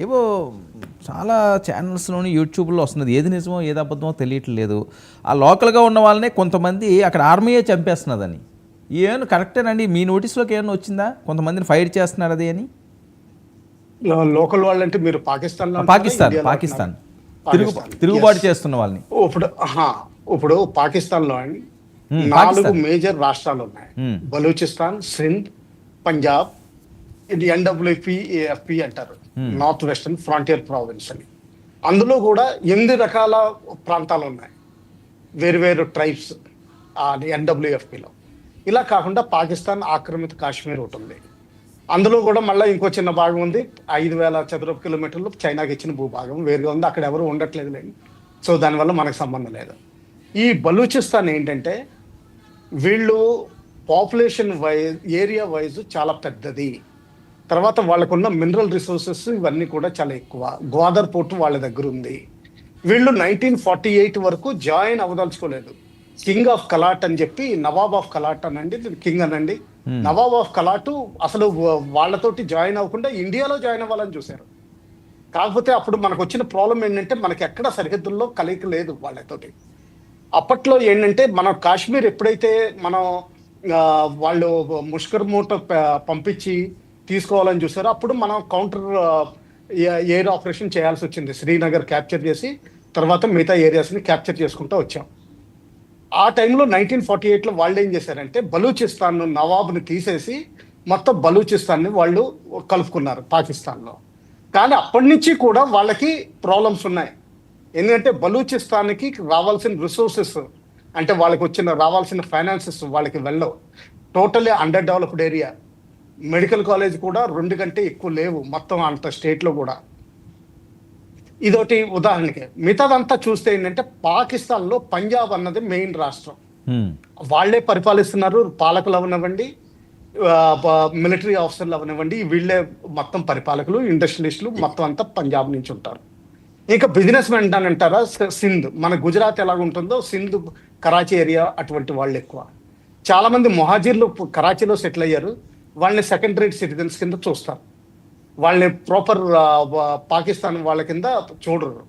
ఏవో చాలా ఛానల్స్‌లోని, యూట్యూబ్‌లో వస్తున్నది. ఏది నిజమో, ఏది అబద్ధమో తెలియట్లేదు. ఆ లోకల్‌గా ఉన్న వాళ్ళనే కొంతమంది అక్కడ ఆర్మీయే చంపేస్తున్నదని. ఏమన్నా కరెక్టేనండి? మీ నోటీస్‌లోకి ఏమన్నా వచ్చిందా? కొంతమందిని ఫైర్ చేస్తున్నారు అది అని? లోకల్ వాళ్ళంటే మీరు పాకిస్తాన్‌లో అంటున్నారా? పాకిస్తాన్, ఇండియాలో అంటున్నారా? పాకిస్తాన్. పాకిస్తాన్. యెస్. తిరుగుబాటు చేస్తున్న వాళ్ళని. ఇప్పుడు అహా! ఇప్పుడు పాకిస్తాన్‌లో అండి 4 పాకిస్తాన్. మేజర్ రాష్ట్రాలున్నాయి. హ్మ్. బలూచిస్తాన్, సింధ్, పంజాబ్, ఇది ఎన్‌డబ్ల్యూపీ, ఏఎఫ్‌పీ అంటారు. నార్త్ వెస్టర్న్ ఫ్రాంటియర్ ప్రావిన్స్ అని. అందులో గూడా 8 రకాల ప్రాంతాలున్నాయి. వేరు వేరు ట్రైబ్స్ ఎన్‌డబ్ల్యూఎఫ్‌పీలో. ఇలా కాకుండా పాకిస్తాన్ ఆక్రమిత కాశ్మీర్ ఒకటుంది. అందులో కూడా మళ్ళీ ఇంకో చిన్న భాగం ఉంది. 5,000 చదరపు కిలోమీటర్లు చైనాకి ఇచ్చిన భూభాగం వేరుగా ఉంది. అక్కడ ఎవరు ఉండట్లేదు లేండి. సో దానివల్ల మనకు సంబంధం లేదు. ఈ బలూచిస్తాన్ ఏంటంటే వీళ్ళు పాపులేషన్ ఏరియా వైజ్ చాలా పెద్దది. తర్వాత వాళ్ళకున్న మినరల్ రిసోర్సెస్ ఇవన్నీ కూడా చాలా ఎక్కువ. గ్వాదర్ పోర్ట్ వాళ్ళ దగ్గర ఉంది. వీళ్ళు 1948 వరకు జాయిన్ అవ్వదలుచుకోలేదు. కింగ్ ఆఫ్ కలాట్ అని చెప్పి, నవాబ్ ఆఫ్ కలాట్ అనండి, కింగ్ అనండి. నవాబ్ ఆఫ్ కలాటు అసలు వాళ్ళతోటి జాయిన్ అవ్వకుండా ఇండియాలో జాయిన్ అవ్వాలని చూశారు. కాకపోతే అప్పుడు మనకు వచ్చిన ప్రాబ్లం ఏంటంటే మనకి ఎక్కడ సరిహద్దుల్లో కలయిక లేదు వాళ్ళతోటి. అప్పట్లో ఏంటంటే మనం కాశ్మీర్ ఎప్పుడైతే మనం వాళ్ళు ముష్కర్ మూట పంపించి తీసుకోవాలని చూసారో అప్పుడు మనం కౌంటర్ ఎయిర్ ఆపరేషన్ చేయాల్సి వచ్చింది. శ్రీనగర్ క్యాప్చర్ చేసి తర్వాత మిగతా ఏరియాస్ని క్యాప్చర్ చేసుకుంటూ వచ్చాం. ఆ టైంలో 1948లో వాళ్ళు ఏం చేశారంటే బలూచిస్తాన్ నవాబ్ని తీసేసి మొత్తం బలూచిస్తాన్ని వాళ్ళు కలుపుకున్నారు పాకిస్తాన్లో. కానీ అప్పటి నుంచి కూడా వాళ్ళకి ప్రాబ్లమ్స్ ఉన్నాయి. ఎందుకంటే బలూచిస్తాన్కి రావాల్సిన రిసోర్సెస్ అంటే వాళ్ళకి రావాల్సిన ఫైనాన్సెస్ వాళ్ళకి వెళ్ళవు. Totally under developed area. Medical college కూడా 2 కంటే ఎక్కువ లేవు మొత్తం అంత స్టేట్లో కూడా. ఇదొకటి ఉదాహరణకి. మిగతాదంతా చూస్తే ఏంటంటే పాకిస్తాన్లో పంజాబ్ అన్నది మెయిన్ రాష్ట్రం. వాళ్ళే పరిపాలిస్తున్నారు. పాలకులు అవనివ్వండి, మిలిటరీ ఆఫీసర్లు అవనివ్వండి, వీళ్ళే మొత్తం పరిపాలకులు, ఇండస్ట్రియలిస్టులు మొత్తం అంతా పంజాబ్ నుంచి ఉంటారు. ఇంకా బిజినెస్ మెన్ అంటారా సింధ్, మన గుజరాత్ ఎలా ఉంటుందో సింధ్, కరాచీ ఏరియా అటువంటి వాళ్ళు ఎక్కువ. చాలా మంది మొహాజీర్లు కరాచీలో సెటిల్ అయ్యారు. వాళ్ళని సెకండ్ రేట్ సిటిజన్స్ కింద చూస్తారు. వాళ్ళని ప్రాపర్ పాకిస్తాన్ వాళ్ళ కింద చూడరు.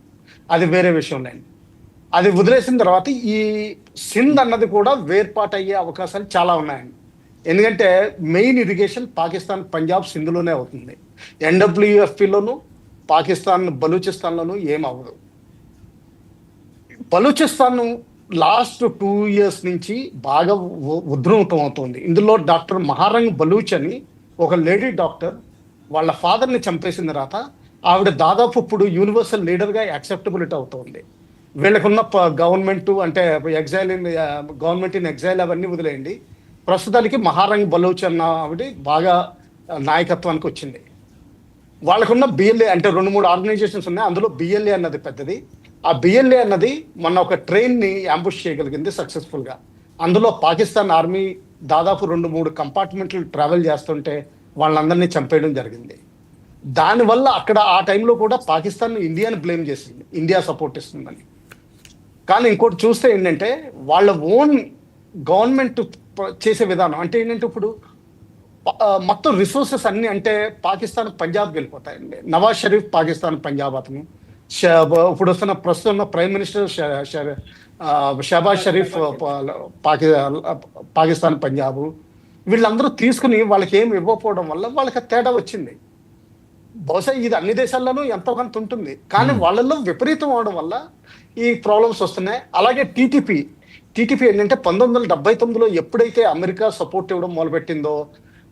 అది వేరే విషయం లేండి. అది వదిలేసిన తర్వాత ఈ సింధ్ అన్నది కూడా వేర్పాటు అయ్యే అవకాశాలు చాలా ఉన్నాయండి. ఎందుకంటే మెయిన్ ఇరిగేషన్ పాకిస్తాన్, పంజాబ్, సింధ్లోనే అవుతుంది. ఎన్‌డబ్ల్యూఎఫ్‌లోను, పాకిస్తాన్ బలూచిస్తాన్లోనూ ఏమవ్వదు. బలూచిస్తాన్ లాస్ట్ 2 years నుంచి బాగా ఉధృతం అవుతుంది. ఇందులో డాక్టర్ మహారంగ్ బలూచ్ అని ఒక లేడీ డాక్టర్ వాళ్ళ ఫాదర్ని చంపేసిన తర్వాత ఆవిడ దాదాపు ఇప్పుడు యూనివర్సల్ లీడర్గా యాక్సెప్టబిలిటీ అవుతుంది. వీళ్ళకున్న గవర్నమెంట్ అంటే గవర్నమెంట్ ఇన్ ఎగ్జైల్ అవన్నీ వదిలేయండి. ప్రస్తుతానికి మహారంగ్ బలూచ్ అన్న ఆవిడ బాగా నాయకత్వానికి వచ్చింది. వాళ్ళకున్న బిఎల్ఏ అంటే 2-3 ఆర్గనైజేషన్స్ ఉన్నాయి. అందులో బిఎల్ఏ అన్నది పెద్దది. ఆ బిఎల్ఏ అన్నది మొన్న ఒక ట్రైన్ని యాంబుష్ చేయగలిగింది సక్సెస్ఫుల్గా. అందులో పాకిస్తాన్ ఆర్మీ దాదాపు 2-3 కంపార్ట్మెంట్లు ట్రావెల్ చేస్తుంటే వాళ్ళందరినీ చంపేయడం జరిగింది. దానివల్ల అక్కడ ఆ టైంలో కూడా పాకిస్తాన్ ఇండియాని బ్లేమ్ చేసింది, ఇండియా సపోర్ట్ ఇస్తుందని. కానీ ఇంకోటి చూస్తే ఏంటంటే వాళ్ళ ఓన్ గవర్నమెంట్ చేసే విధానం అంటే ఏంటంటే ఇప్పుడు మొత్తం రిసోర్సెస్ అన్ని అంటే పాకిస్తాన్ పంజాబ్కి వెళ్ళిపోతాయండి. నవాజ్ షరీఫ్ పాకిస్తాన్ పంజాబ్ అతను. ఇప్పుడు ప్రస్తుతం ప్రైమ్ మినిస్టర్ షహబాజ్ షరీఫ్ పాకిస్తాన్ పంజాబ్. వీళ్ళందరూ తీసుకుని వాళ్ళకి ఏమి ఇవ్వకపోవడం వల్ల వాళ్ళకి తేడా వచ్చింది. బహుశా ఇది అన్ని దేశాల్లోనూ ఎంతో కొంత ఉంటుంది. కానీ వాళ్ళల్లో విపరీతం అవడం వల్ల ఈ ప్రాబ్లమ్స్ వస్తున్నాయి. అలాగే టీటీపీ ఏంటంటే 1979లో ఎప్పుడైతే అమెరికా సపోర్ట్ ఇవ్వడం మొదలుపెట్టిందో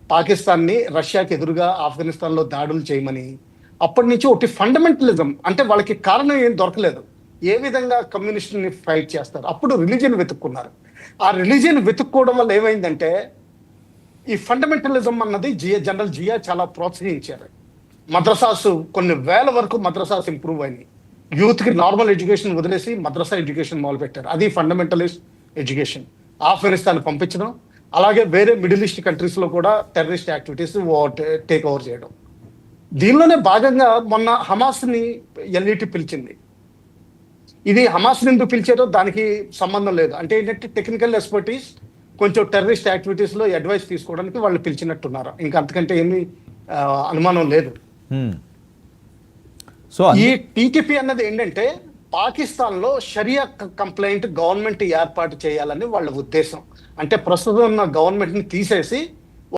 పాకిస్తాన్ని రష్యాకి ఎదురుగా ఆఫ్ఘనిస్తాన్లో దాడులు చేయమని, అప్పటి నుంచి ఒకటి ఫండమెంటలిజం అంటే వాళ్ళకి కారణం ఏం దొరకలేదు. ఏ విధంగా కమ్యూనిస్ట్ని ఫైట్ చేస్తారు. అప్పుడు రిలీజియన్ వెతుక్కున్నారు. ఆ రిలీజియన్ వెతుక్కోవడం వల్ల ఏమైందంటే ఈ ఫండమెంటలిజం అన్నది జనరల్ జియా చాలా ప్రోత్సహించారు. మద్రసాస్ కొన్ని వేల వరకు మద్రసాస్ ఇంప్రూవ్ అయినాయి. యూత్కి నార్మల్ ఎడ్యుకేషన్ వదిలేసి మద్రసా ఎడ్యుకేషన్ మొదలుపెట్టారు. అది ఫండమెంటలిస్ట్ ఎడ్యుకేషన్. ఆఫ్ఘనిస్తాన్ పంపించడం, అలాగే వేరే మిడిల్ ఈస్ట్ కంట్రీస్లో కూడా టెర్రరిస్ట్ యాక్టివిటీస్ టేక్ ఓవర్ చేయడం. దీనిలోనే భాగంగా మొన్న హమాస్ని ఎల్ఈటి పిలిచింది. ఇది హమాస్ని ఎందుకు పిలిచారో దానికి సంబంధం లేదు. అంటే ఏంటంటే టెక్నికల్ ఎక్స్పర్టీస్ కొంచెం టెర్రరిస్ట్ యాక్టివిటీస్లో అడ్వైస్ తీసుకోవడానికి వాళ్ళు పిలిచినట్టున్నారు. ఇంకా అంతకంటే ఏమీ అనుమానం లేదు. సో ఈ టీటీపీ అన్నది ఏంటంటే పాకిస్తాన్ లో షరియా కంప్లైంట్ గవర్నమెంట్ ఏర్పాటు చేయాలని వాళ్ళ ఉద్దేశం. అంటే ప్రస్తుతం ఉన్న గవర్నమెంట్ ని తీసేసి